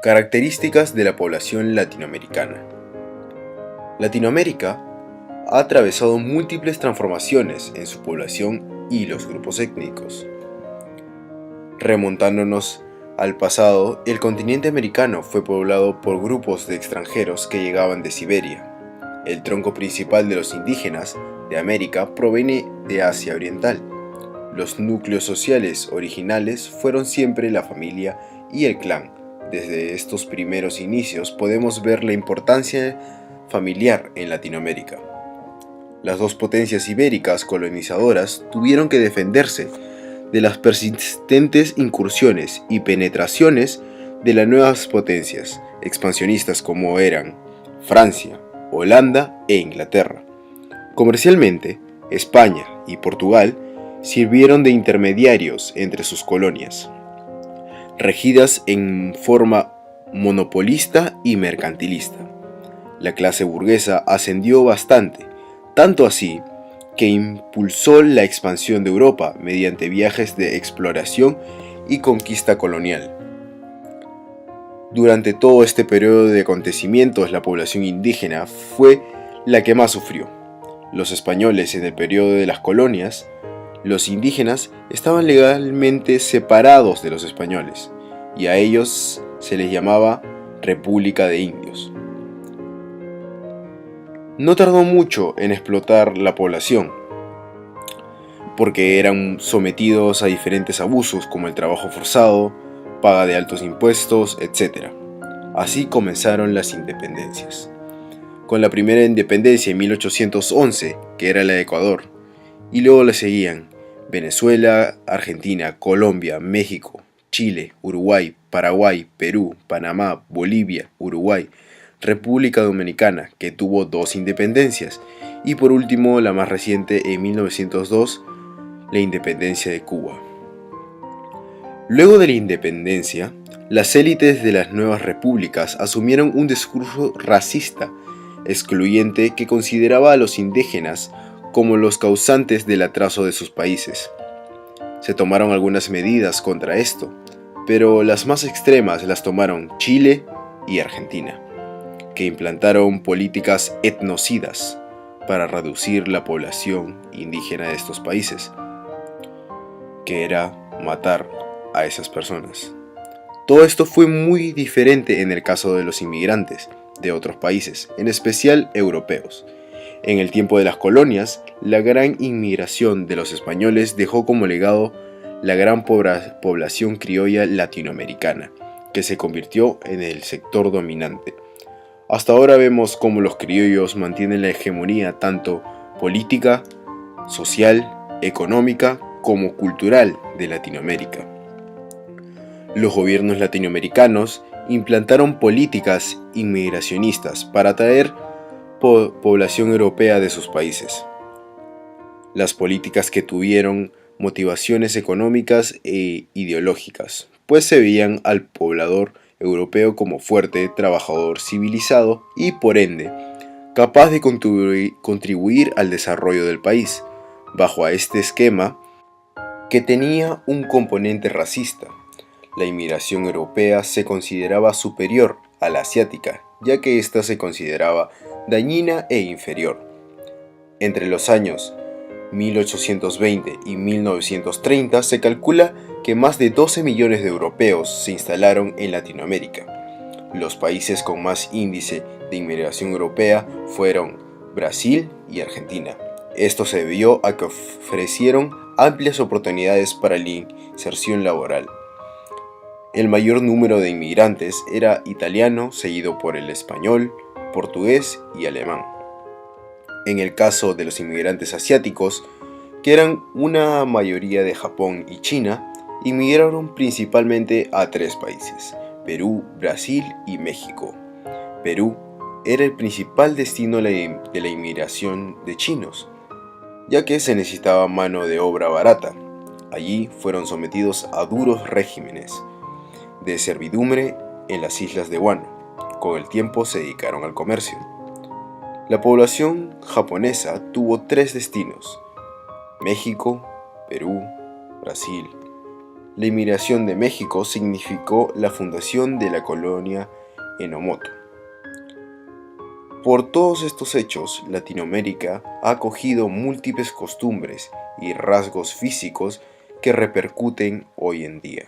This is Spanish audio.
Características de la población latinoamericana. Latinoamérica ha atravesado múltiples transformaciones en su población y los grupos étnicos. Remontándonos al pasado, el continente americano fue poblado por grupos de extranjeros que llegaban de Siberia. El tronco principal de los indígenas de América proviene de Asia Oriental. Los núcleos sociales originales fueron siempre la familia y el clan. Desde estos primeros inicios podemos ver la importancia familiar en Latinoamérica. Las dos potencias ibéricas colonizadoras tuvieron que defenderse de las persistentes incursiones y penetraciones de las nuevas potencias expansionistas como eran Francia, Holanda e Inglaterra. Comercialmente, España y Portugal sirvieron de intermediarios entre sus colonias, regidas en forma monopolista y mercantilista. La clase burguesa ascendió bastante, tanto así que impulsó la expansión de Europa mediante viajes de exploración y conquista colonial. Durante todo este periodo de acontecimientos, la población indígena fue la que más sufrió. Los españoles en el periodo de las colonias, los indígenas estaban legalmente separados de los españoles, y a ellos se les llamaba República de Indios. No tardó mucho en explotar la población, porque eran sometidos a diferentes abusos como el trabajo forzado, paga de altos impuestos, etc. Así comenzaron las independencias. Con la primera independencia en 1811, que era la de Ecuador, y luego le seguían Venezuela, Argentina, Colombia, México, Chile, Uruguay, Paraguay, Perú, Panamá, Bolivia, Uruguay, República Dominicana, que tuvo 2 independencias, y por último la más reciente en 1902, la independencia de Cuba. Luego de la independencia, las élites de las nuevas repúblicas asumieron un discurso racista, excluyente, que consideraba a los indígenas como los causantes del atraso de sus países. Se tomaron algunas medidas contra esto, pero las más extremas las tomaron Chile y Argentina, que implantaron políticas etnocidas para reducir la población indígena de estos países, que era matar a esas personas. Todo esto fue muy diferente en el caso de los inmigrantes de otros países, en especial europeos. En el tiempo de las colonias, la gran inmigración de los españoles dejó como legado la gran población criolla latinoamericana, que se convirtió en el sector dominante. Hasta ahora vemos cómo los criollos mantienen la hegemonía tanto política, social, económica como cultural de Latinoamérica. Los gobiernos latinoamericanos implantaron políticas inmigracionistas para atraer población europea de sus países. Las políticas que tuvieron motivaciones económicas e ideológicas, pues se veían al poblador europeo como fuerte, trabajador, civilizado y, por ende, capaz de contribuir al desarrollo del país, bajo a este esquema que tenía un componente racista. La inmigración europea se consideraba superior a la asiática, ya que ésta se consideraba dañina e inferior. Entre los años 1820 y 1930 se calcula que más de 12 millones de europeos se instalaron en Latinoamérica. Los países con más índice de inmigración europea fueron Brasil y Argentina. Esto se debió a que ofrecieron amplias oportunidades para la inserción laboral. El mayor número de inmigrantes era italiano, seguido por el español, portugués y alemán. En el caso de los inmigrantes asiáticos, que eran una mayoría de Japón y China, inmigraron principalmente a 3 países: Perú, Brasil y México. Perú era el principal destino de la inmigración de chinos, ya que se necesitaba mano de obra barata. Allí fueron sometidos a duros regímenes de servidumbre en las islas de Guano. Con el tiempo se dedicaron al comercio. La población japonesa tuvo 3 destinos: México, Perú, Brasil. La inmigración de México significó la fundación de la colonia Enomoto. Por todos estos hechos, Latinoamérica ha acogido múltiples costumbres y rasgos físicos que repercuten hoy en día.